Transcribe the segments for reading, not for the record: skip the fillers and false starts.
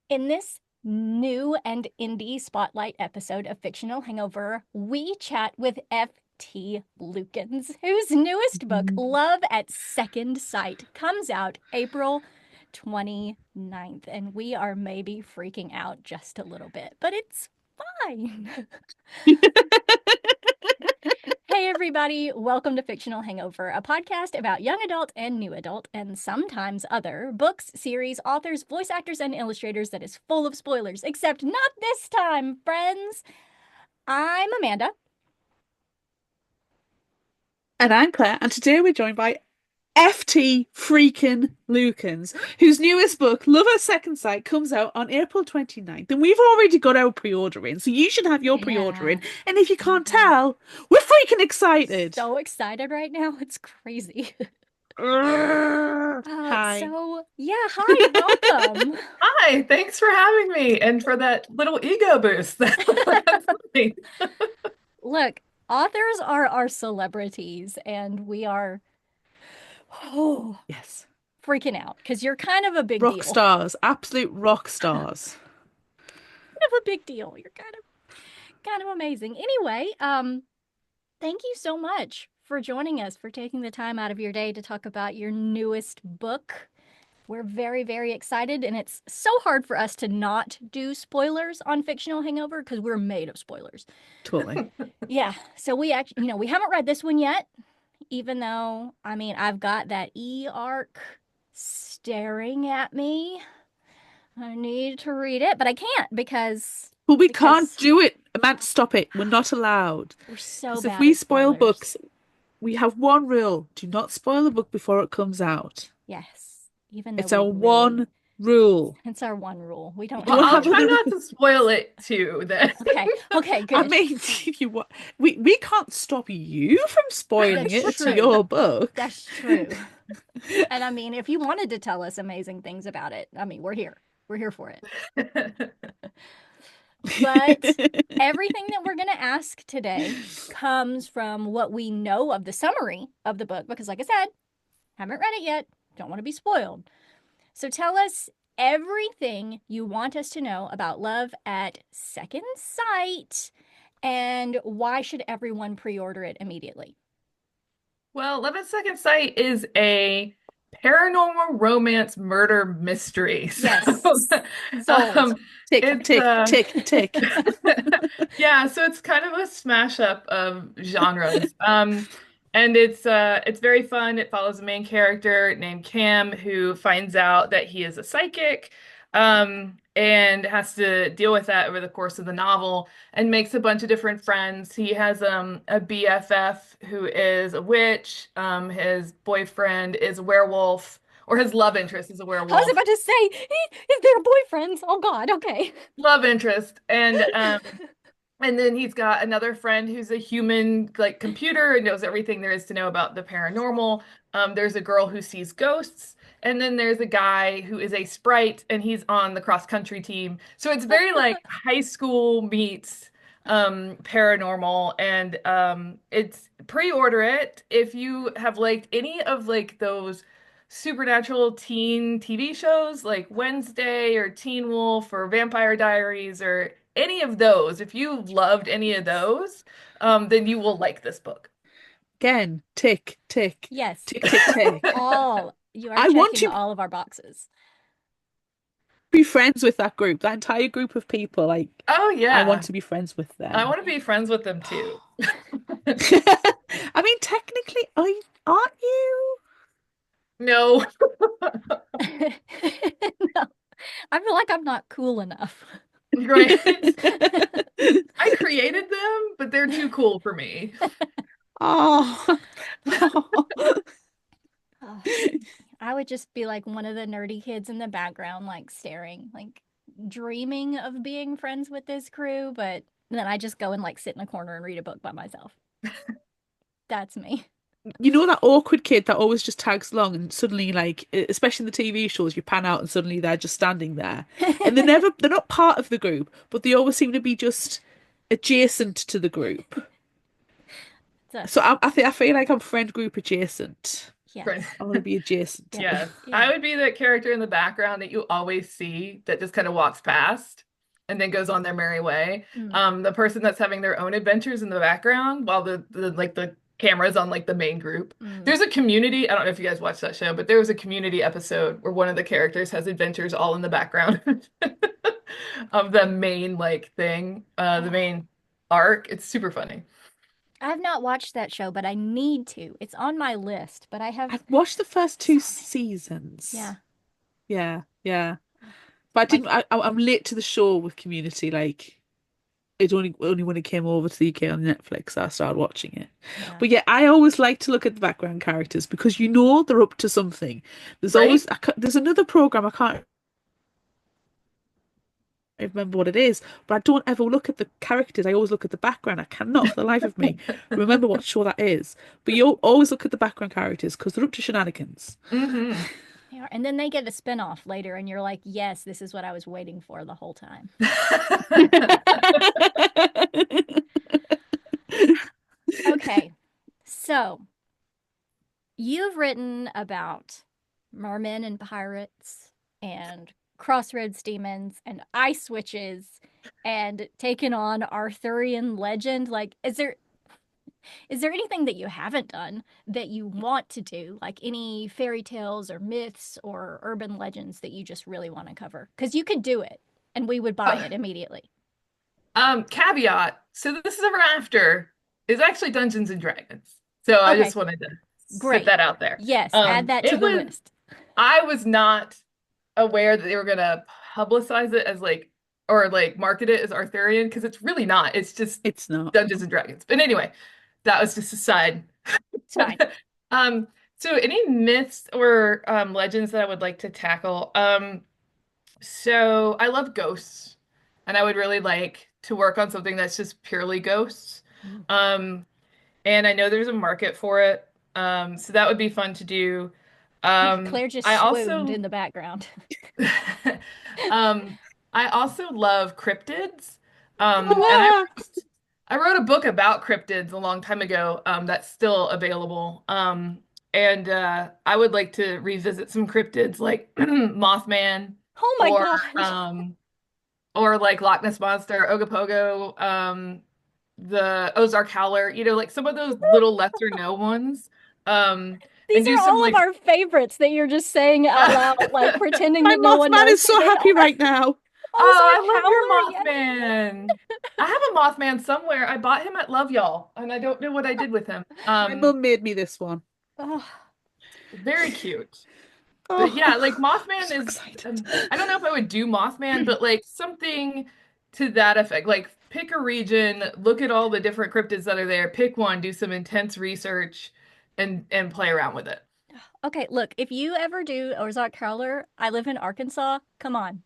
In this new and indie spotlight episode of Fictional Hangover, we chat with F.T. Lukens, whose newest book, Love at Second Sight, comes out April 29th. And we are maybe freaking out just a little bit, but it's fine. Hey, everybody. Welcome to Fictional Hangover, a podcast about young adult and new adult, and sometimes other books, series, authors, voice actors, and illustrators that is full of spoilers. Except not this time, friends. I'm Amanda. And I'm Claire, and today we're joined by FT freaking Lukens, whose newest book, Love at Second Sight, comes out on April 29th. And we've already got our pre-order in, so you should have your pre-order Yeah. in. And if you can't Mhm. tell, we're freaking excited. So excited right now. It's crazy. Hi. Hi, welcome. Hi, thanks for having me and for that little ego boost. That's nice. Look, authors are our celebrities, and we are oh, Yes. freaking out because you're kind of a big Rock deal. stars, absolute rock stars. Kind of a big deal. You're kind of amazing. Anyway, thank you so much for joining us, for taking the time out of your day to talk about your newest book. We're very, very excited, and it's so hard for us to not do spoilers on Fictional Hangover because we're made of spoilers. Totally. Yeah, so we actually, we haven't read this one yet, even though, I mean, I've got that E arc staring at me. I need to read it, but I can't because But we can't because do it. Matt, stop it. We're not allowed. we're so Because if bad we at spoil spoilers. books, we have one rule: do not spoil a book before it comes out. Yes, even though It's we our really, one rule. it's our one rule. We don't If you Well, want to have I'll have try any. other, not to spoil it too then. Okay, okay, I good. mean, if you want, we can't stop you from spoiling That's it. It's true. your book. That's true. And I mean, if you wanted to tell us amazing things about it, I mean, we're here. We're here for it. But everything that we're going to ask today comes from what we know of the summary of the book, because, like I said, haven't read it yet, don't want to be spoiled. So tell us everything you want us to know about Love at Second Sight, and why should everyone pre-order it immediately? Well, Love at Second Sight is a paranormal romance murder mystery. So, Yes, sold. um, Tick, it's tick, tick, tick. yeah, so it's kind of a smash up of genres. And it's very fun. It follows a main character named Cam who finds out that he is a psychic, and has to deal with that over the course of the novel and makes a bunch of different friends. He has a BFF who is a witch. His boyfriend is a werewolf, or his love interest is a I was werewolf. about to say, if they're boyfriends, oh God, okay. Love interest. And then he's got another friend who's a human like computer and knows everything there is to know about the paranormal. There's a girl who sees ghosts, and then there's a guy who is a sprite and he's on the cross country team. So it's very like high school meets paranormal, and it's pre-order it if you have liked any of like those supernatural teen TV shows like Wednesday or Teen Wolf or Vampire Diaries or any of those. If you loved any of those, then you will like this book. Again, tick, tick, Yes, tick, tick, tick. all you are I want checking to all of our boxes. be friends with that group, that entire group of people. Like, Oh I want yeah. to be friends with I them. want to be friends with them too. I mean, technically, aren't you? No, No, I feel like I'm not cool enough. right. I created them, but they're too cool for me. Oh, Oh, I would just be like one of the nerdy kids in the background, like staring, like dreaming of being friends with this crew, but then I just go and like sit in a corner and read a book by myself. That's me. you know that awkward kid that always just tags along and suddenly, like, especially in the TV shows, you pan out and suddenly they're just standing there, and they're not part of the group, but they always seem to be just adjacent to the group. It's So us. I feel like I'm friend group adjacent. Yes. I want to be adjacent to Yeah. them. Yes. Yeah. I would be that character in the background that you always see that just kind of walks past and then goes on their merry way. Mm. The person that's having their own adventures in the background while the camera's on like the main group. Mm. There's a Community, I don't know if you guys watched that show, but there was a Community episode where one of the characters has adventures all in the background of the main like thing, the Oh, main arc. It's super funny. I've not watched that show, but I need to. It's on my list, but I have I've watched the first so two many. seasons. Yeah. Yeah, yeah. But I didn't. Like, I'm late to the show with Community. Like it only when it came over to the UK on Netflix I started watching it. yeah. But yeah, I always like to look at the background characters because you know they're up to something. There's always Right? there's another program I can't remember what it is, but I don't ever look at the characters. I always look at the background. I cannot for the life of me remember what show that is. But you always look at the background characters because they're up to shenanigans. Hmm. They are. And then they get a spinoff later, and you're like, yes, this is what I was waiting for the whole time. Okay. So you've written about mermen and pirates and crossroads demons and ice witches and taken on Arthurian legend. Like, is there anything that you haven't done that you want to do? Like any fairy tales or myths or urban legends that you just really want to cover? Because you could do it and we would buy Oh, it immediately. caveat. So this is ever after is actually Dungeons and Dragons. So I Okay, just wanted to put great. that out there. Yes, add that to It the was list. I was not aware that they were gonna publicize it as like or like market it as Arthurian because it's really not. It's just It's not. Dungeons and Dragons. But anyway, that was just a side. It's fine. Um, so any myths or legends that I would like to tackle? So I love ghosts, and I would really like to work on something that's just purely ghosts. Mm. Um, and I know there's a market for it. So that would be fun to do. Claire just I swooned also in the background. um I also love cryptids. And Ah, I wrote a book about cryptids a long time ago, that's still available. And I would like to revisit some cryptids like Mothman Oh my or gosh. like Loch Ness Monster, Ogopogo, the Ozark Howler, like some of those little lesser known ones. Um, These and are do some all of like our favorites that you're just saying out loud, like pretending my that no one Mothman knows is who so they happy are. right now. Oh, Ozark I love Howler, your Mothman. I have a Mothman somewhere. I bought him at Love Y'all, and I don't know what I did with him. My mum made me this one. yes. Very cute. But Oh, yeah, like I'm Mothman so is, excited. I don't know if I would do Mothman, but like something to that effect. Like pick a region, look at all the different cryptids that are there, pick one, do some intense research, and play around with it. Okay, look, if you ever do Ozark Howler, I live in Arkansas. Come on.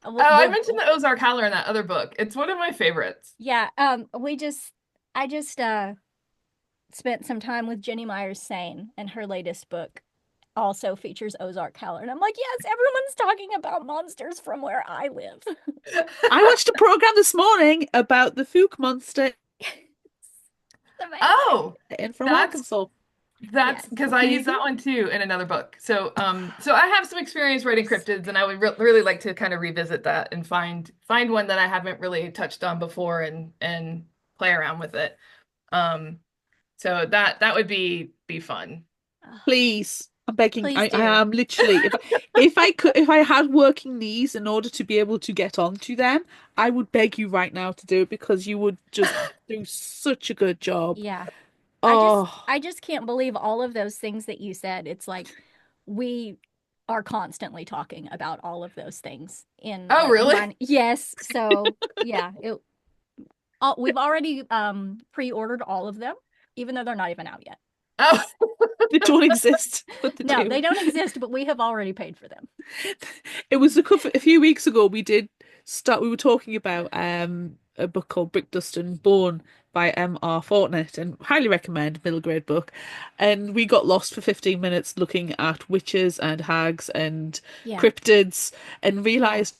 Oh, I We'll, mentioned the Ozark Howler in that other book. It's one of my favorites. yeah, I just spent some time with Jenny Myers Sane, and her latest book also features Ozark Howler. And I'm like, yes, everyone's talking about monsters from where I live. I watched a program this morning about the Fook monster It's amazing. Oh, in from that's Arkansas. That's Yes. because I use that one too in another book. So I have some experience writing cryptids, and I would really like to kind of revisit that and find one that I haven't really touched on before and play around with it. Um, so that would be fun. Oh, Please, I'm begging. please I do. am literally. If I had working knees in order to be able to get onto them, I would beg you right now to do it because you would just do such a good job. Yeah. I just Oh, I just can't believe all of those things that you said. It's like we are constantly talking about all of those things in Oh, our really? yes. So yeah, we've already pre-ordered all of them, even though they're not even out yet. Oh, they don't exist, but they No, they do. don't exist, but we have already paid for them. It was a few weeks ago. We were talking about a book called Brick Dust and Bone by M.R. Fortnett, and highly recommend, middle grade book. And we got lost for 15 minutes looking at witches and hags and Yeah. cryptids and realized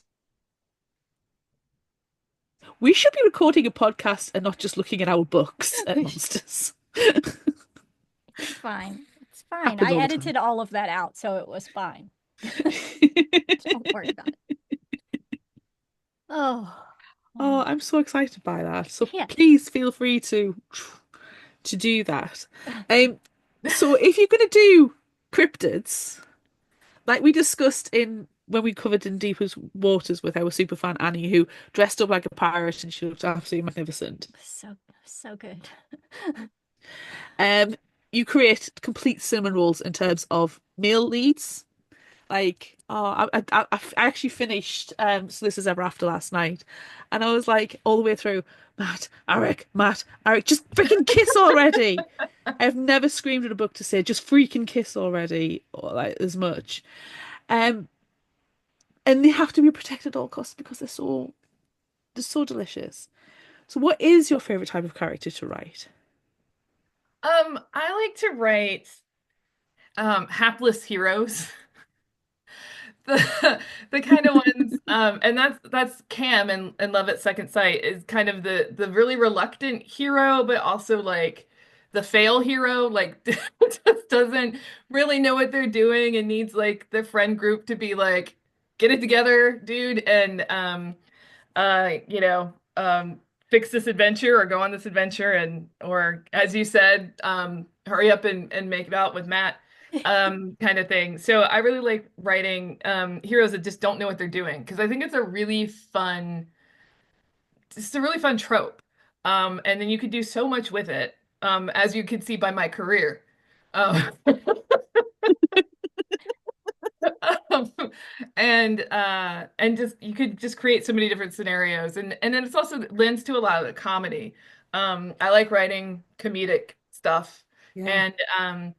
we should be recording a podcast and not just looking at our books at monsters. It's fine. It's Fine. Happens I all the time. edited all of that out, so it was fine. Don't worry about it. Oh, Oh, wow. I'm so excited by that. So Yes. please feel free to do that. Um, so if you're gonna do cryptids, like we discussed in when we covered in Deepest Waters with our superfan Annie, who dressed up like a pirate and she looked absolutely magnificent. So, so good. Um, you create complete cinnamon rolls in terms of male leads. Like, oh, I actually finished So This Is Ever After last night, and I was like all the way through, Matt, Eric, just freaking kiss already. I've never screamed at a book to say just freaking kiss already, or like as much. Um, and they have to be protected at all costs because they're so delicious. So, what is your favorite type of character to write? I like to write hapless heroes. The kind of ones and that's Cam and Love at Second Sight is kind of the really reluctant hero, but also like the fail hero, like just doesn't really know what they're doing and needs like the friend group to be like, get it together, dude, and you know, fix this adventure or go on this adventure and or as you said, hurry up and make it out with Matt, kind of thing. So I really like writing heroes that just don't know what they're doing because I think it's a really fun trope. And then you could do so much with it, as you can see by my career. Um, Um, and just you could just create so many different scenarios and then it's also lends to a lot of the comedy. I like writing comedic stuff Yeah. and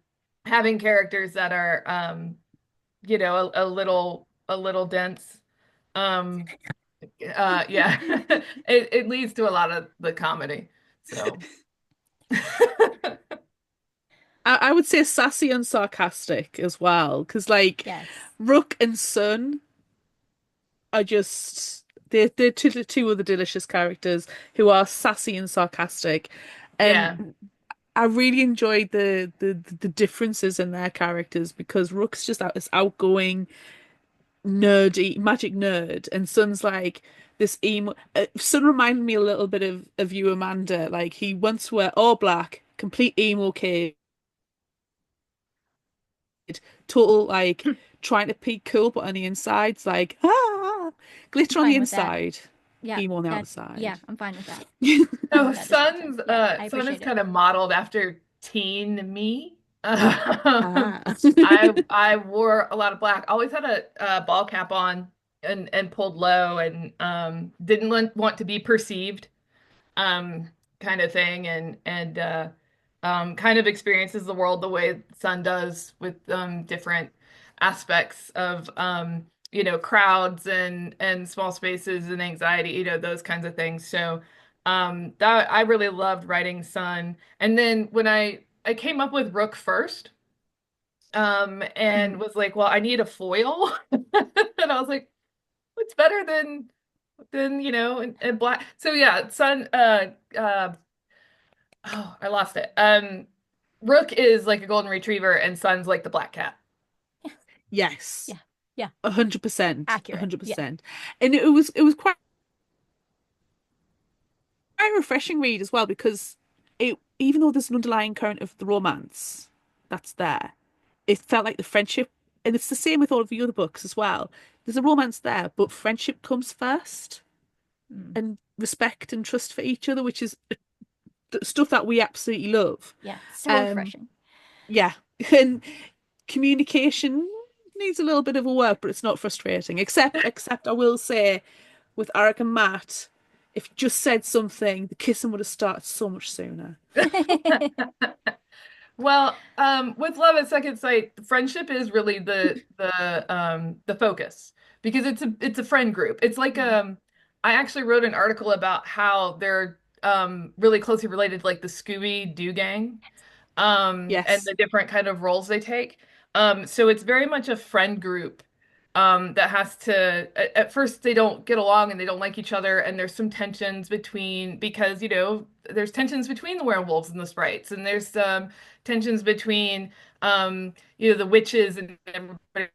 having characters that are you know a little dense. Um yeah. It leads to a lot of the comedy. So I would say sassy and sarcastic as well, because like Yes. Rook and Sun are just they're two other delicious characters who are sassy and sarcastic, yeah. and I really enjoyed the differences in their characters because Rook's just out this outgoing nerdy magic nerd, and Sun's like this emo. Sun reminded me a little bit of you, Amanda. Like he once wore all black, complete emo kid, total like trying to be cool, but on the inside's like I'm glitter on the fine with that. inside, Yeah. emo on the That, yeah, outside. I'm fine with that. Fine So with that description. Yeah, I Sun is appreciate it. kind of modeled after teen me. Ah. I wore a lot of black. Always had a ball cap on and pulled low and didn't want to be perceived, um kind of thing and kind of experiences the world the way Sun does with different aspects of you know crowds and small spaces and anxiety, you know, those kinds of things. So that I really loved writing Sun. And then when I came up with Rook first, and Mm. was like, well, I need a foil. And I was like, what's better than you know and black. So yeah, Sun oh, I lost it. Rook is like a golden retriever and Sun's like the black cat. Yeah. Yes, Yeah. Yeah. 100%, a Accurate. hundred Yeah. percent, and it was quite refreshing read as well because it even though there's an underlying current of the romance that's there, it felt like the friendship, and it's the same with all of the other books as well. There's a romance there, but friendship comes first, Mm. and respect and trust for each other, which is stuff that we absolutely love. Yeah. So Um, refreshing. yeah, and communication needs a little bit of a work, but it's not frustrating. Except I will say, with Eric and Matt, if you just said something, the kissing would have started so much sooner. Well, with Love at Second Sight, friendship is really the focus because it's a friend group. It's like Mm. I actually wrote an article about how they're really closely related, like the Scooby-Doo gang, and Yes. the different kind of roles they take. So it's very much a friend group that has to at first they don't get along and they don't like each other, and there's some tensions between because there's tensions between the werewolves and the sprites, and there's tensions between the witches and everybody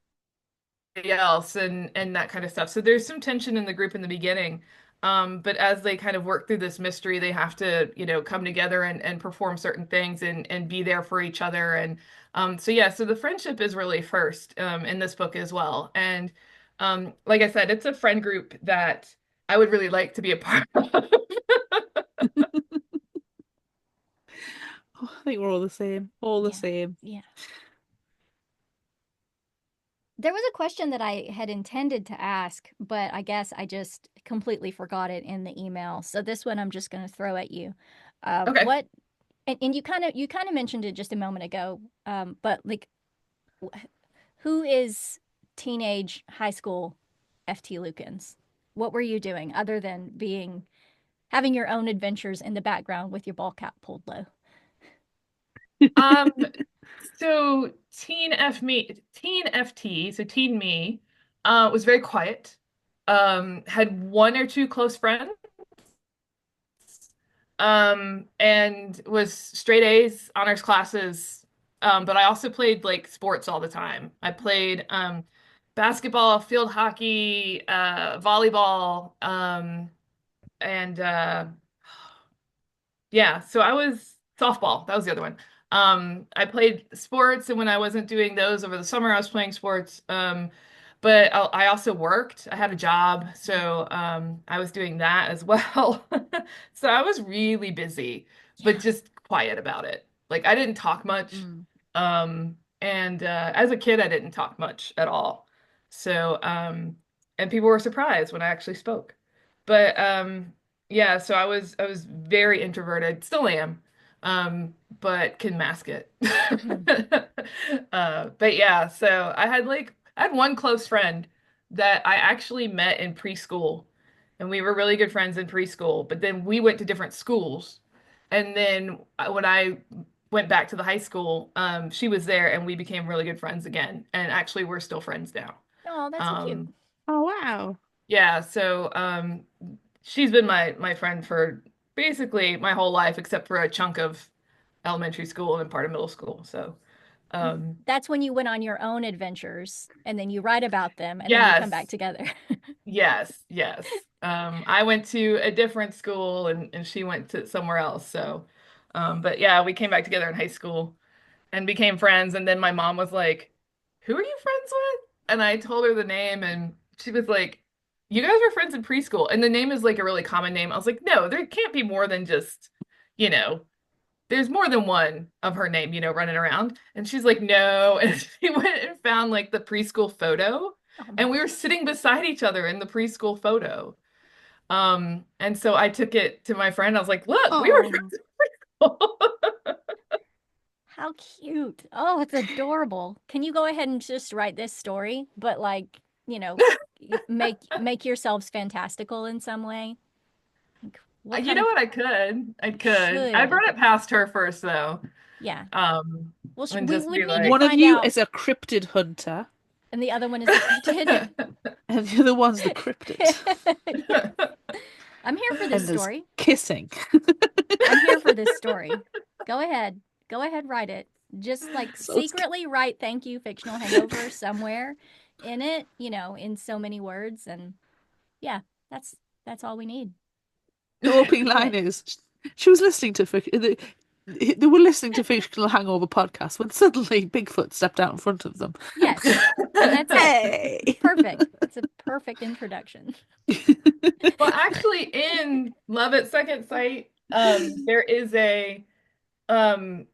else and that kind of stuff. So there's some tension in the group in the beginning. But as they kind of work through this mystery, they have to, come together and perform certain things and be there for each other. And so yeah, so the friendship is really first in this book as well. And like I said, it's a friend group that I would really like to be a part of. Oh, I think we're all the same. All the Yeah. same. Yeah. There was a question that I had intended to ask, but I guess I just completely forgot it in the email. So this one I'm just going to throw at you. Okay. What and you kind of mentioned it just a moment ago, but like, who is teenage high school FT Lukens? What were you doing other than being having your own adventures in the background with your ball cap pulled low? Um, so teen FT, so teen me, was very quiet. Had one or two close friends, and was straight A's, honors classes. But I also played like sports all the time. I played basketball, field hockey, volleyball, and yeah, so I was softball. That was the other one. I played sports, and when I wasn't doing those over the summer, I was playing sports. But I also worked. I had a job, so I was doing that as well. So I was really busy, but Yeah. just quiet about it. Like I didn't talk much. Mm. And as a kid, I didn't talk much at all. So and people were surprised when I actually spoke. But yeah, so I was very introverted, still am, but can mask it. Mm. But yeah, so I had one close friend that I actually met in preschool, and we were really good friends in preschool. But then we went to different schools, and then when I went back to the high school, she was there, and we became really good friends again. And actually, we're still friends now. Oh, that's so cute. Um, Oh, wow. yeah, so she's been my friend for basically my whole life, except for a chunk of elementary school and part of middle school. So um, That's when you went on your own adventures and then you write about them and then you come back yes, together. yes. I went to a different school and she went to somewhere else. So, but yeah, we came back together in high school and became friends. And then my mom was like, "Who are you friends with?" And I told her the name, and she was like, "You guys were friends in preschool." And the name is like a really common name. I was like, "No, there can't be more than just, you know, there's more than one of her name, running around." And she's like, "No." And she went and found like the preschool photo, Oh my and we were gosh. sitting beside each other in the preschool photo. And so I took it to my friend. I was like, "Look, we were Oh, friends in preschool." How cute. Oh, it's adorable. Can you go ahead and just write this story, but like, you know, make yourselves fantastical in some way? Like, what You kind know of what? I could. I you could. I'd should. run it past her first, though. Yeah. Um, Well, and we just would be need to one like, of find you out. is a cryptid hunter, And the other one is a cryptid. and the other one's the cryptid. Yeah. I'm here for this And there's story. kissing. I'm here for this story. Go ahead. Go ahead, write it. Just like So it's secretly write "Thank you, Fictional Hangover" somewhere in it, in so many words. And yeah, that's all we need. the opening Do line it. is she was listening to they were listening to Fictional Hangover podcast when suddenly Bigfoot stepped out in front of them. Yes. And that's it. Hey! Perfect. It's a perfect introduction. well, actually, in Love at Second Sight, there is um,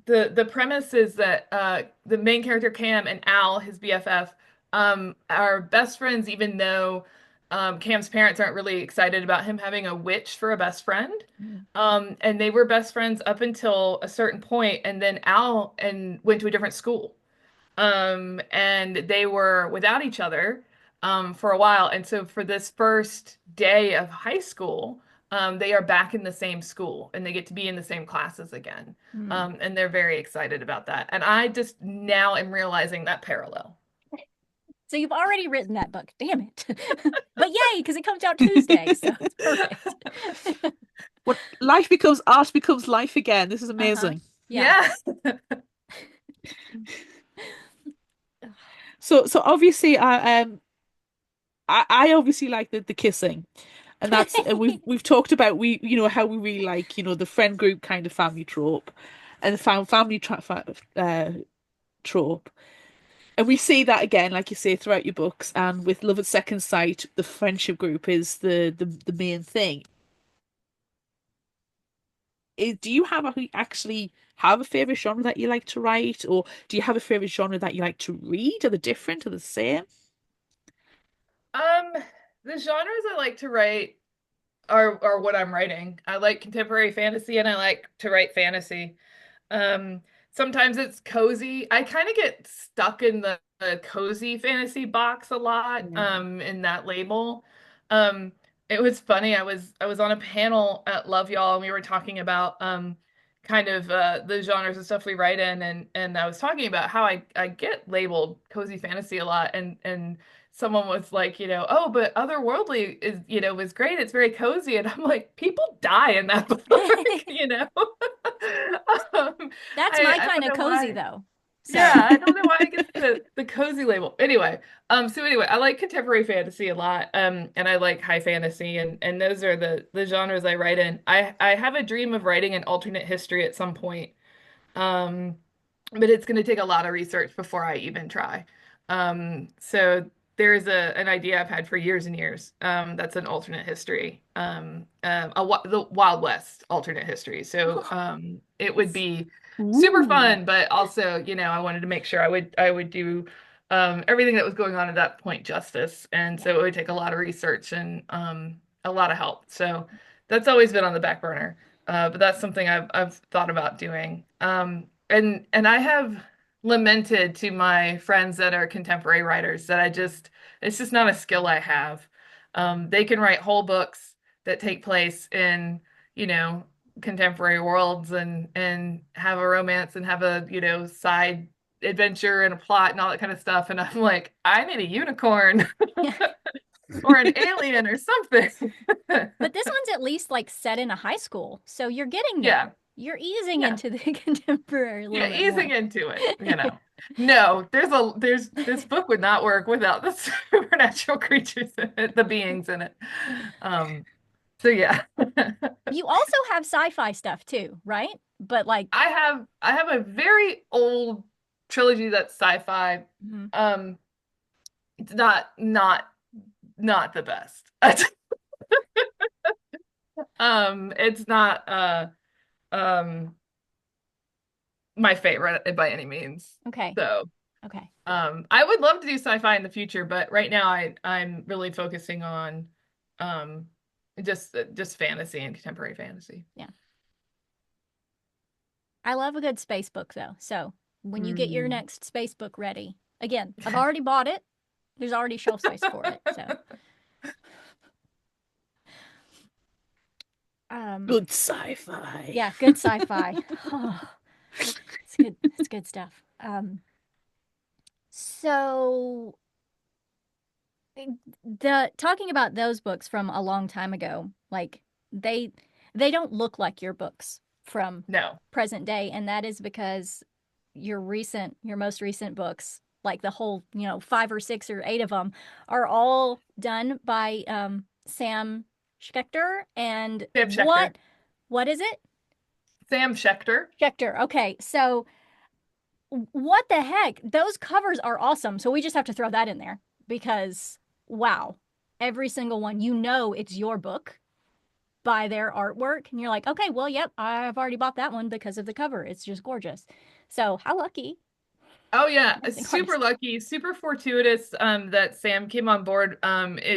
the premise is that the main character Cam and Al, his BFF, are best friends, even though Cam's parents aren't really excited about him having a witch for a best friend. Mm. And they were best friends up until a certain point, and then Al and went to a different school. And they were without each other for a while. And so for this first day of high school, they are back in the same school and they get to be in the same classes again. Mm. And they're very excited about that. And I just now am realizing that parallel. So you've already written that book. Damn it. But yay, because it comes out Tuesday, so it's perfect. When life becomes art becomes life again. This is Uh-huh. amazing. Yeah. Yeah. So obviously I obviously like the kissing. And that's we've talked about how we really like the friend group kind of family trope and the family trope. And we see that again, like you say, throughout your books. And with Love at Second Sight, the friendship group is the main thing. Do you actually have a favorite genre that you like to write, or do you have a favorite genre that you like to read? Are they different? Are they the same? Um, the genres I like to write are what I'm writing. I like contemporary fantasy and I like to write fantasy. Um, Sometimes it's cozy. I kind of get stuck in the cozy fantasy box a lot, Yeah. in that label. Um, it was funny. I was on a panel at Love Y'all and we were talking about kind of the genres and stuff we write in and I was talking about how I get labeled cozy fantasy a lot and someone was like, oh, but Otherworldly is great. It's very cozy. And I'm like, people die in that book, you know? That's my I kind don't of know cozy why. though. Yeah, So I don't know why I get the cozy label. Anyway, I like contemporary fantasy a lot. And I like high fantasy and those are the genres I write in. I have a dream of writing an alternate history at some point. Um, but it's going to take a lot of research before I even try. So there's an idea I've had for years and years. That's an alternate history, the Wild West alternate history. So it would be super Ooh. fun, but also, I wanted to make sure I would do everything that was going on at that point justice, and yeah. so it would take a lot of research and a lot of help. So that's always been on the back burner. But that's something I've thought about doing. And I have lamented to my friends that are contemporary writers that it's just not a skill I have. They can write whole books that take place in, you know, contemporary worlds and have a romance and have a, side adventure and a plot and all that kind of stuff. And I'm like, I need a unicorn or an alien or something. But this one's at least like set in a high school. So you're getting Yeah. there. You're easing Yeah. into the contemporary a little Yeah, bit easing more. into it. No, there's this book would not work without the supernatural creatures in it, the beings in it. Um, so yeah. You also have sci-fi stuff too, right? But like, I have a very old trilogy that's sci-fi. mhm. Um, it's not the best. It's not um my favorite by any means. Okay, So okay, I would love to do sci-fi in the future, but right now I'm really focusing on um just fantasy and contemporary fantasy. yeah. I love a good space book though. So when you get your Mm. next space book ready, again, I've already bought it. There's already shelf space for it. So, um, Good sci-fi. yeah, good sci-fi. Oh, it's good. It's good stuff. So the talking about those books from a long time ago, like they they don't look like your books from No. present day, and that is because your most recent books, like the whole, five or six or eight of them, are all done by Sam Schechter. And Sam Schechter. what is it? Sam Schechter. Schechter. Okay, so what the heck? Those covers are awesome. So we just have to throw that in there because wow, every single one, it's your book by their artwork, and you're like, okay, well, yep, I've already bought that one because of the cover. It's just gorgeous. So how lucky, Oh yeah, amazing super artist. lucky, super fortuitous that Sam came on board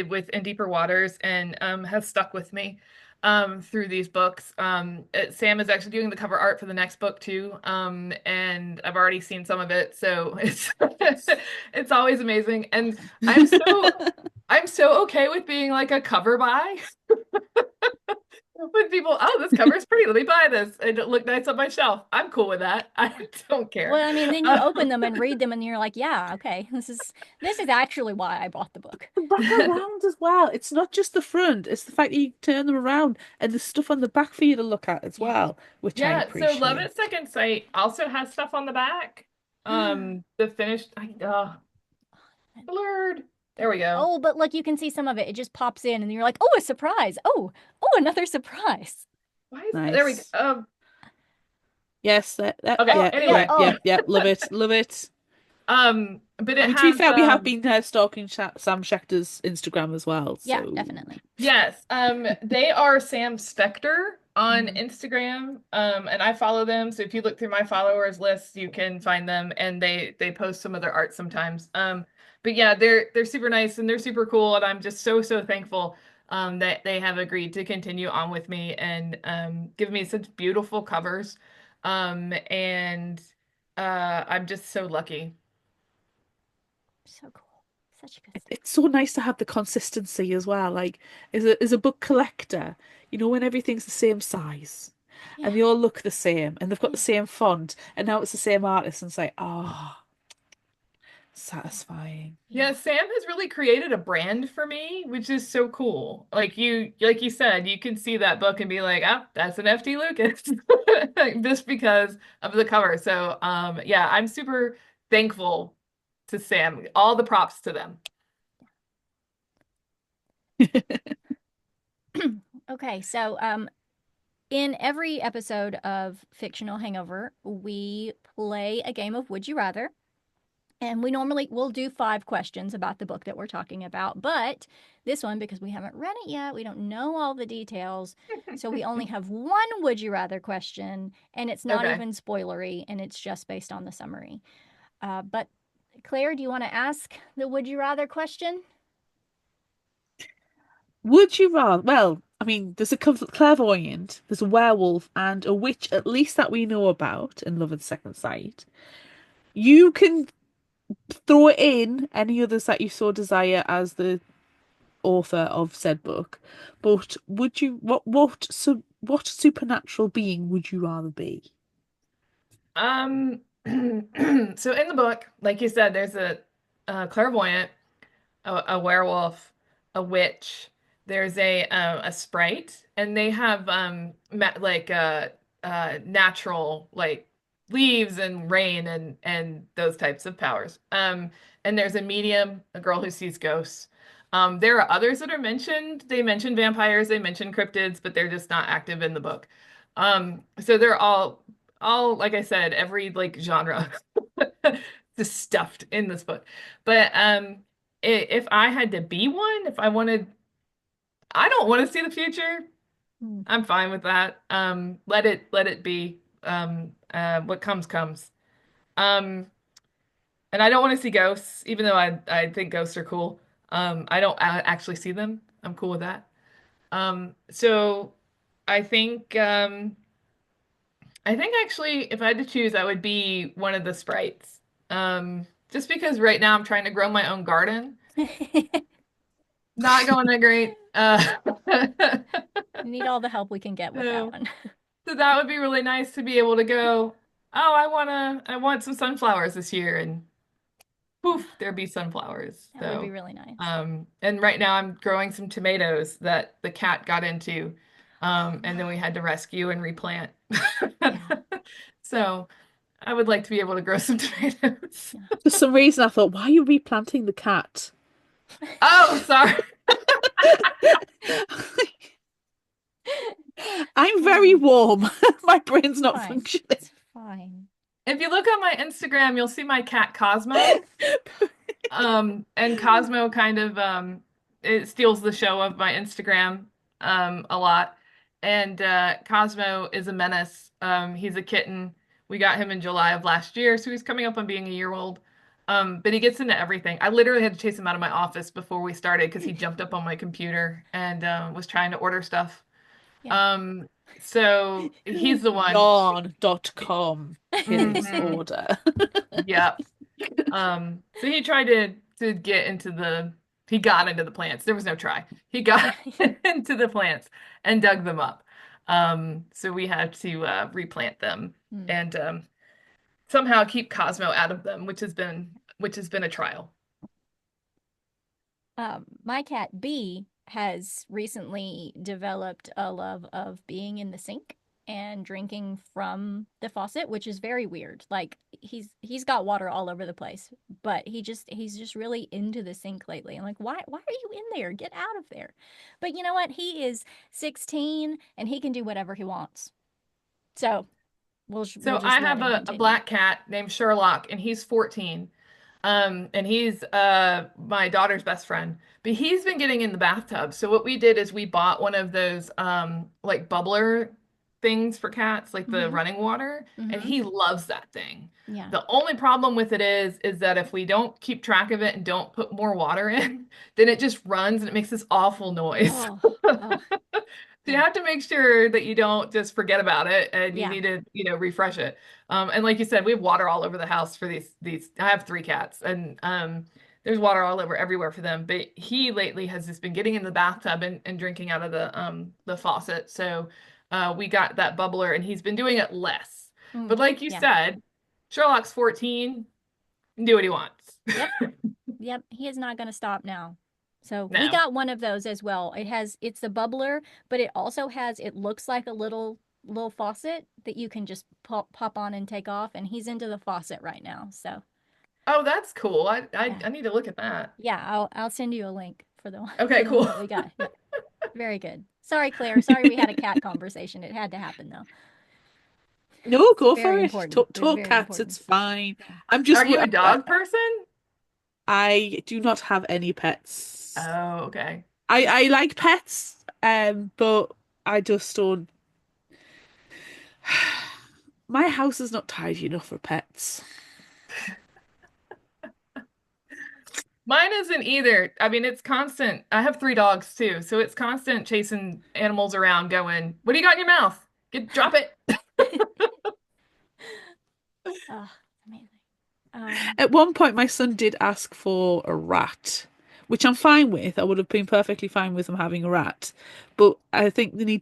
with In Deeper Waters and has stuck with me through these books. Sam is actually doing the cover art for the next book too, and I've already seen some of it, so it's it's always amazing. And Awesome. I'm so I'm so okay with being like a cover buy. When people, oh, this cover's pretty. Let me buy this. It look nice on my shelf. I'm cool with that. I don't care. Well, I mean, then you open them and read them, and you're like, yeah, okay, this is actually why I bought the book. The wrap around as well. It's not just the front, it's the fact that you turn them around and there's stuff on the back for you to look at as Yeah. well, which I Yeah, so Love appreciate. at Second Sight also has stuff on the back. The finished, blurred. There we go. Oh, but look, you can see some of it. It just pops in, and you're like, oh, a surprise. Oh, another surprise. Why is that? There we go. Nice. Yes, Okay. yeah, Yeah. yeah, Anyway, Oh, yeah, yeah. Love it, love it. but I it mean, to be has fair, we have been stalking Sam Schechter's Instagram as well, yeah, so definitely. yes, they are Sam Spector on Mhm. Instagram, and I follow them. So if you look through my followers list, you can find them, and they post some of their art sometimes. But yeah, they're super nice and they're super cool, and I'm just so thankful that they have agreed to continue on with me and give me such beautiful covers, and I'm just so lucky. So cool. Such good stuff. it's so nice to have the consistency as well. Like, as a book collector, when everything's the same size and Yeah. they all look the same and they've got the Yeah. same font and now it's the same artist and it's like, Yeah. satisfying. Yeah, Yeah. Sam has really created a brand for me, which is so cool. Like you said, you can see that book and be like, "Ah, that's an FT Lucas," just because of the cover. So, yeah, I'm super thankful to Sam. All the props to them. Okay, so in every episode of Fictional Hangover, we play a game of Would You Rather. And we normally will do 5 questions about the book that we're talking about. But this one, because we haven't read it yet, we don't know all the details. So we only have one Would You Rather question, and it's not Okay. even spoilery, and it's just based on the summary. But Claire, do you want to ask the Would You Rather question? Would you rather? Well, I mean, there's a clairvoyant, there's a werewolf, and a witch, at least that we know about in Love at Second Sight. You can throw in any others that you so desire as the author of said book, but would you what supernatural being would you rather be? Um, so in the book, like you said, there's a clairvoyant, a werewolf, a witch. There's a sprite, and they have like natural like leaves and rain and those types of powers. And there's a medium, a girl who sees ghosts. There are others that are mentioned. They mention vampires, they mention cryptids, but they're just not active in the book. So they're all like I said, every like genre just stuffed in this book. But if I had to be one, if I wanted, I don't want to see the future. Hmm. I'm fine with that. Let it be. What comes comes. Um, and I don't want to see ghosts, even though I think ghosts are cool. I don't actually see them. I'm cool with that. So I think I think actually if I had to choose, I would be one of the sprites. Just because right now I'm trying to grow my own garden. Not going that great. Need all the help we can get with that So, one. so that would be really nice to be able to go, oh, I want some sunflowers this year, and poof, there be sunflowers. That would be So, really nice. and right now I'm growing some tomatoes that the cat got into, Oh and then we no. had to rescue and replant. Yeah. So, I would like to be able to grow some tomatoes. Yeah. For some reason, I thought, why are you replanting the cat? Oh, sorry. I'm very Oh, warm. My brain's it's not fine. functioning. It's fine. If you look on my Instagram, you'll see my cat Cosmo. And Cosmo kind of it steals the show of my Instagram a lot. And Cosmo is a menace. He's a kitten. We got him in July of last year, so he's coming up on being a year old. But he gets into everything. I literally had to chase him out of my office before we started because he jumped up on my computer and was trying to order stuff. Yeah. Um, so he's the one. Yarn.com. Please Hmm. order. Yep. So he tried to get into he got into the plants. There was no try. He got Yeah. into the plants and dug them up. So we had to replant them Hmm. and somehow keep Cosmo out of them, which has been a trial. My cat B has recently developed a love of being in the sink and drinking from the faucet, which is very weird. Like he's got water all over the place, but he's just really into the sink lately. I'm like, why are you in there? Get out of there. But you know what? He is 16 and he can do whatever he wants. So we'll So I just let have him a continue. black cat named Sherlock, and he's 14. And he's my daughter's best friend. But he's been getting in the bathtub. So what we did is we bought one of those like bubbler things for cats, like the Mm-hmm. running water, and Mm-hmm. he loves that thing. Yeah. The only problem with it is that if we don't keep track of it and don't put more water in, then it just runs and it makes this awful noise. Oh, oh, So you yeah. have to make sure that you don't just forget about it and you Yeah. need to, refresh it. And like you said, we have water all over the house for these. I have three cats and there's water all over everywhere for them. But he lately has just been getting in the bathtub and drinking out of the faucet. So we got that bubbler and he's been doing it less. But Mm, like you yeah. said, Sherlock's 14, can do what he wants. Yep. Yep, he is not going to stop now. So we No. got one of those as well. It's a bubbler, but it looks like a little faucet that you can just pop on and take off. And he's into the faucet right now. So Oh, that's cool. yeah, I need to look at that. yeah, I'll send you a link for the one for Okay, the one cool. that we got. Yeah, very good. Sorry, Claire. Sorry we had a cat conversation. It had to happen though. No, It's go very for it. important. It's Talk very cats, it's important. fine. Yeah. I'm Are just, you a dog person? I do not have any pets. Oh, okay. I like pets, but I just don't. My house is not tidy enough for pets. Mine isn't either. I mean, it's constant. I have three dogs too, so it's constant chasing animals around going, "What do you got in your mouth? Drop it." Oh, amazing. Um, At one point, my son did ask for a rat, which I'm fine with. I would have been perfectly fine with them having a rat, but I think they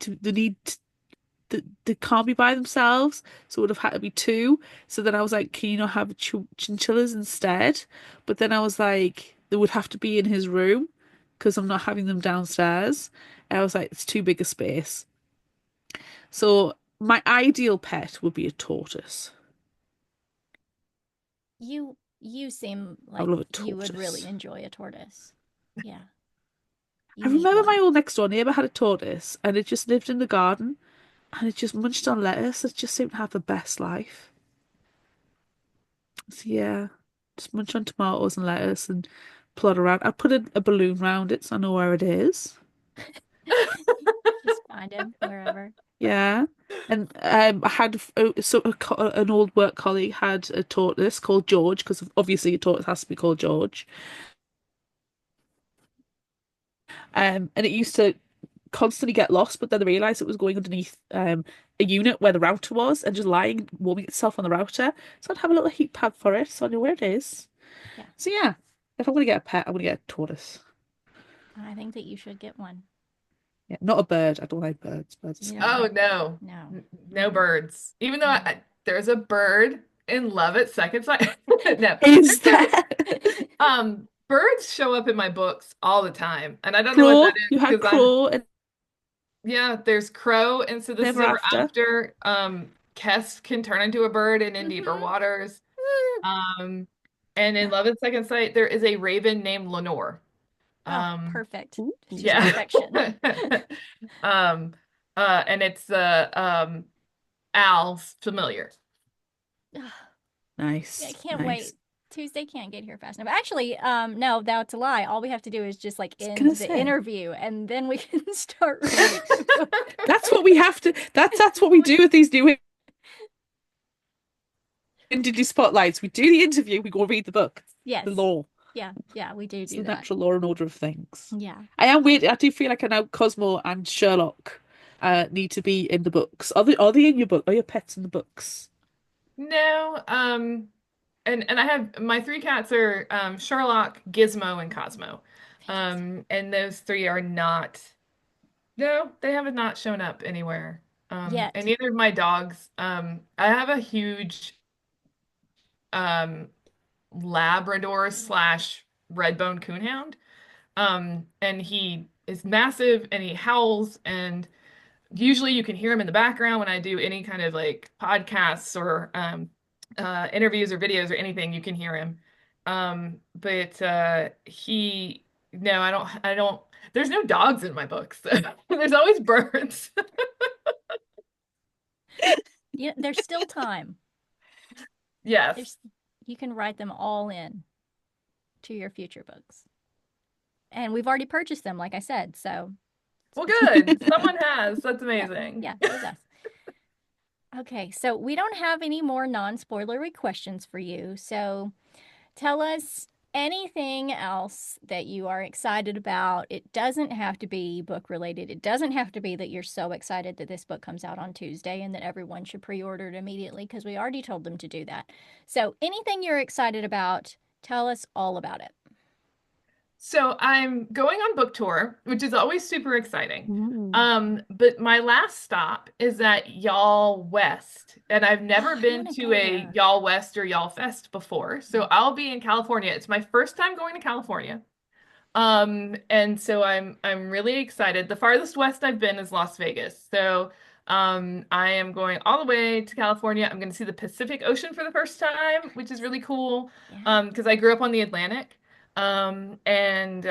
can't be by themselves, so it would have had to be two. So then I was like, can you not have chinchillas instead? But then I was like, they would have to be in his room because I'm not having them downstairs. And I was like, it's too big a space. So my ideal pet would be a tortoise. you seem I like would love a you would really tortoise. enjoy a tortoise. Yeah, I you need remember my one. old next door neighbour had a tortoise and it just lived in the garden and it just munched on lettuce. It just seemed to have the best life. So yeah, just munch on tomatoes and lettuce and plod around. I put a balloon round it so I know where it is. Just find him wherever. Yeah. And I had an old work colleague had a tortoise called George because obviously a tortoise has to be called George. And it used to constantly get lost, but then they realised it was going underneath a unit where the router was and just lying, warming itself on the router. So I'd have a little heat pad for it, so I know where it is. Yeah, So yeah, if I'm gonna get a pet, I'm gonna get a tortoise. I think that you should get one. Yeah, not a bird. I don't like birds. Birds are You don't Oh scary. like birds? no, No. No Mm-mm. birds. Even though No. there's a bird in Love at Second Sight. No, Is there birds show up in my books all the time, and I don't know what that Crow? is You had because I Crow and yeah, there's crow, and so this is Never ever After. after. Kest can turn into a bird in deeper Mm-hmm. waters. Um, and in Love at Second Sight, there is a raven named Lenore. Oh, Um, perfect. Ooh, She's yeah. perfection. Um, and it's the Al's familiar. I nice, can't nice. wait. Tuesday can't get here fast enough. Actually, no, that's a lie. All we have to do is just like I was end gonna the say interview and then we can start reading the book. that's what we have to. That's what we do with these new indie spotlights. We do the interview. We go read the book. The Yes. law. Yeah, yeah, we do It's do the that. natural law and order of things. Yeah. I am weird. I do feel like I know Cosmo and Sherlock need to be in the books. Are they in your book? Are your pets in the books? No, and I have my three cats are Sherlock, Gizmo, and Cosmo. Fantastic. And those three are not, no, they have not shown up anywhere. And Yet. neither of my dogs. I have a huge um Labrador slash red-bone coonhound. And he is massive and he howls, and usually you can hear him in the background when I do any kind of like podcasts or interviews or videos or anything, you can hear him. But he no, I don't there's no dogs in my books. There's always birds. Yeah, there's still time. Yes. There's you can write them all in to your future books. And we've already purchased them, like I said. So, Well, good. Someone has. That's yeah, amazing. yeah, it was us. Okay, so we don't have any more non-spoilery questions for you. So, tell us anything else that you are excited about. It doesn't have to be book related. It doesn't have to be that you're so excited that this book comes out on Tuesday and that everyone should pre-order it immediately because we already told them to do that. So, anything you're excited about, tell us all about it. So I'm going on book tour, which is always super exciting. Ooh. But my last stop is at Y'all West, and I've never I been want to to go a there. Y'all West or Y'all Fest before. So Mm. I'll be in California. It's my first time going to California. And so I'm really excited. The farthest west I've been is Las Vegas. So I am going all the way to California. I'm going to see the Pacific Ocean for the first time, which is really cool. Yeah. Because I grew up on the Atlantic. And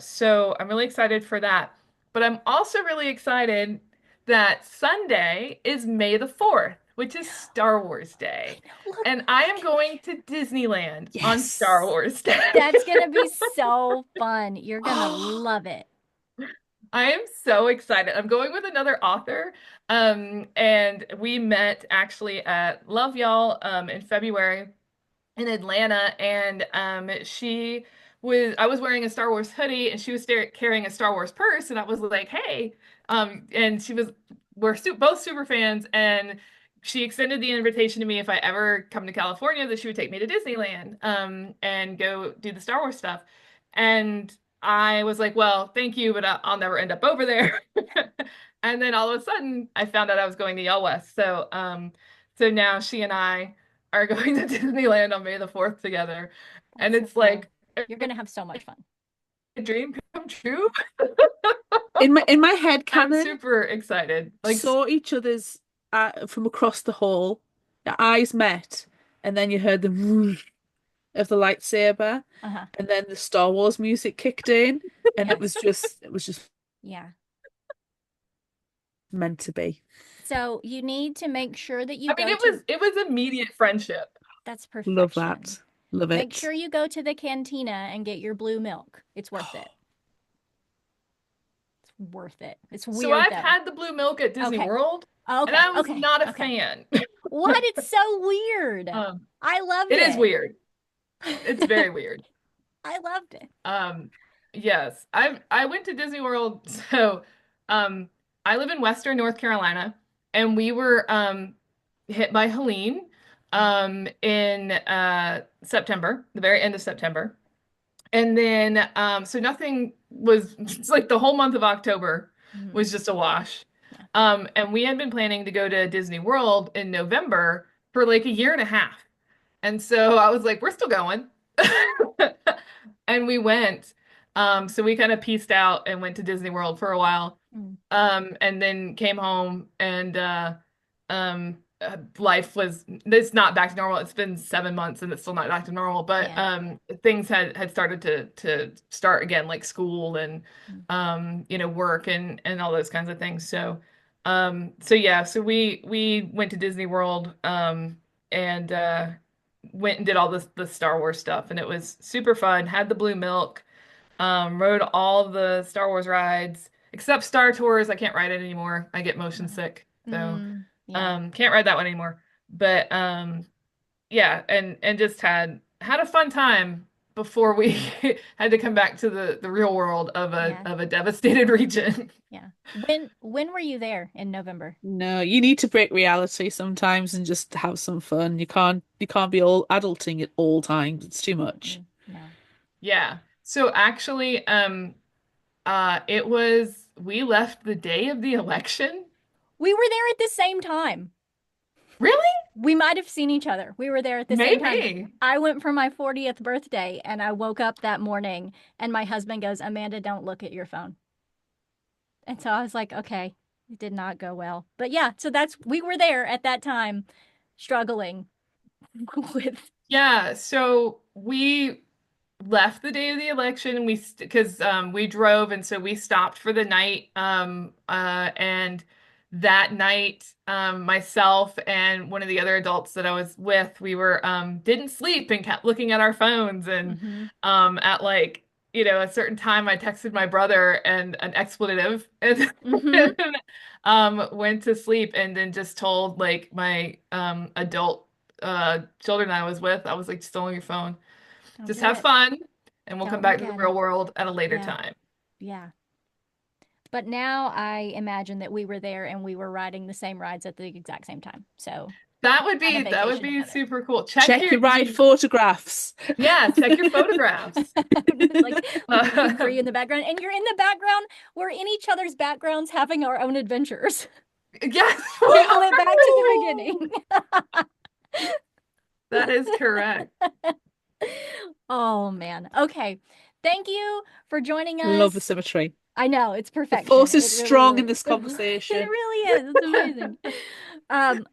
so I'm really excited for that. But I'm also really excited that Sunday is May the 4th, which is Star Wars I Day. know. Look, And I am look at going that. to Disneyland on Star Yes. Wars Day. That's going to be so fun. You're going to love it. I am so excited. I'm going with another author. And we met actually at Love Y'all in February in Atlanta, and I was wearing a Star Wars hoodie, and she was carrying a Star Wars purse, and I was like, "Hey," and both super fans, and she extended the invitation to me if I ever come to California that she would take me to Disneyland, and go do the Star Wars stuff, and I was like, "Well, thank you, but I'll never end up over there." And then all of a sudden, I found out I was going to Yale West, so now she and I are going to Disneyland on May the 4th together. And That's so it's cool. like You're going to have so much fun. a dream come true. In my head I'm canon, super excited. saw each other's from across the hall. Your eyes met, and then you heard the whoosh of the lightsaber, Uh-huh. and then the Star Wars music kicked in, and Yep. it was just Yeah. meant to be. So you need to make sure that you I mean, go to, it was immediate friendship. that's Love perfection. that. Love Make it. sure you go to the cantina and get your blue milk. It's worth it. It's worth it. It's So weird I've though. had the blue milk at Disney Okay. World, and Okay. I was Okay. not a Okay. fan. What? It's so weird. Um, I loved it is it. weird. It's very weird. I loved it. Um, yes, I went to Disney World. So, um, I live in Western North Carolina, and we were hit by Helene in September, the very end of September. And then so nothing was it's like the whole month of October Mhm. was just a wash. Yeah. And we had been planning to go to Disney World in November for like a year and a half. And so I was like, we're still going. And we went. So we kind of pieced out and went to Disney World for a while. Mm. And then came home, and life was it's not back to normal. It's been 7 months and it's still not back to normal, but Yeah. things had started to start again, like school and Mm. work and all those kinds of things. So yeah, so we went to Disney World and went and did all the Star Wars stuff, and it was super fun. Had the blue milk, rode all the Star Wars rides except Star Tours. I can't ride it anymore. I get motion Uh-huh. sick, so Yeah. can't ride that one anymore. But yeah, and just had a fun time before we had to come back to the real world of a Yeah. of a devastated region. Yeah. When were you there in November? No, you need to break reality sometimes and just have some fun. You can't be all adulting at all times. It's too much. No. Yeah. So actually, it was we left the day of the election. We were there at the same time. Really? We might have seen each other. We were there at the same time. Maybe. I went for my 40th birthday and I woke up that morning and my husband goes, Amanda, don't look at your phone. And so I was like, okay, it did not go well. But yeah, so we were there at that time struggling with. Yeah, so we left the day of the election. Because we drove, and so we stopped for the night. And that night, myself and one of the other adults that I was with, we were didn't sleep and kept looking at our phones. And Mhm. at like a certain time, I texted my brother and an expletive, and Mhm. went to sleep, and then just told like my adult children I was with, I was like, just don't look at your phone. Don't Just do have it. fun, and we'll come Don't back look to the at real it. world at a later Yeah. time. Yeah. But now I imagine that we were there and we were riding the same rides at the exact same time. So That would on a vacation be together. super cool. Check your right photographs. Yeah, check your photographs. Like movie for you in the background, and you're in the background. We're in each other's backgrounds having our own adventures. Yes, we Pull it back to the are. beginning. That is correct. Oh man. Okay. Thank you for joining Love the us. symmetry. I know it's The perfection. force is It really, strong really, in this it conversation. really is. It's amazing.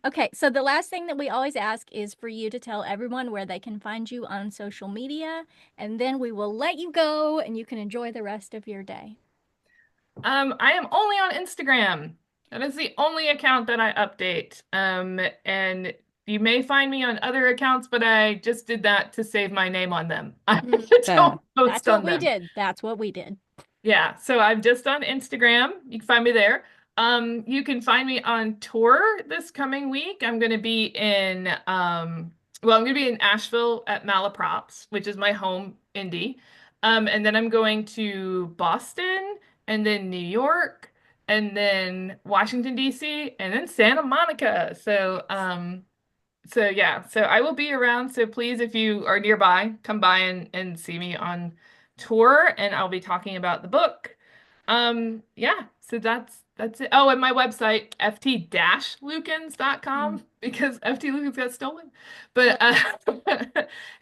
Okay, so the last thing that we always ask is for you to tell everyone where they can find you on social media, and then we will let you go and you can enjoy the rest of your day. I am only on Instagram. That is the only account that I update. And you may find me on other accounts, but I just did that to save my name on them. I Fair. don't post That's what on we them. did. That's what we did. Yeah, so I'm just on Instagram. You can find me there. You can find me on tour this coming week. I'm gonna be in Asheville at Malaprops, which is my home indie. And then I'm going to Boston, and then New York, and then Washington, D.C., and then Santa Monica. So yeah, so I will be around. So please, if you are nearby, come by and see me on tour, and I'll be talking about the book. Yeah, so that's it. Oh, and my website, ft-lukens.com, because FT Lukens got stolen. But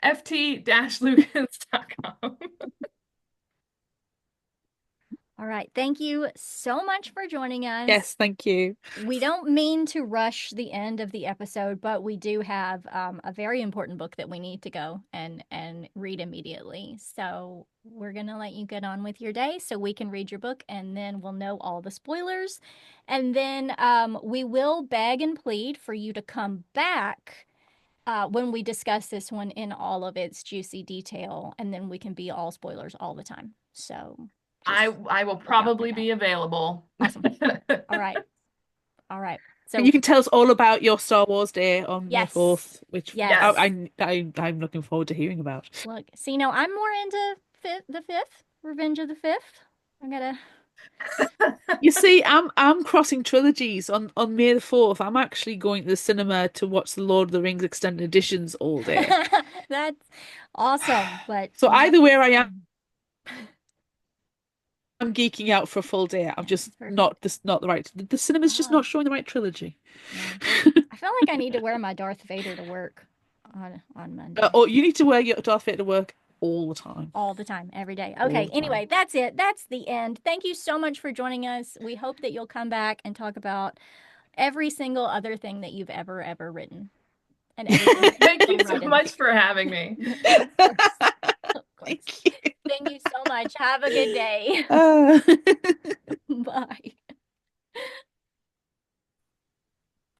ft-lukens.com. All right. Thank you so much for joining us. Yes, thank you. We don't mean to rush the end of the episode, but we do have a very important book that we need to go and read immediately. So we're gonna let you get on with your day so we can read your book, and then we'll know all the spoilers. And then we will beg and plead for you to come back when we discuss this one in all of its juicy detail, and then we can be all spoilers all the time. So I will look out for probably that. be available. Awesome. All right. All right. And So you can tell us all about your Star Wars Day on May yes. 4th, which Yes. I'm looking forward to hearing about. Look, see, now I'm more into the fifth, Revenge of the Fifth. I gotta. You see, I'm crossing trilogies on May the 4th. I'm actually going to the cinema to watch the Lord of the Rings extended editions all day. That's awesome, but So you have either to way get I am, them. I'm geeking out for a full day. I'm just Perfect. not the right. The cinema's just Oh, not showing the right trilogy. yeah. I feel like I need to wear my Darth Vader to work on Monday. Or you need to wear your Darth Vader to work all the time. All the time, every day. All Okay, the anyway, time. that's it. That's the end. Thank you so much for joining us. We hope that you'll come back and talk about every single other thing that you've ever written and everything that Thank you'll you so write in the much future. for having me. Of course. Of course. Thank you. Thank you so much. Have a good day. Uh... Bye.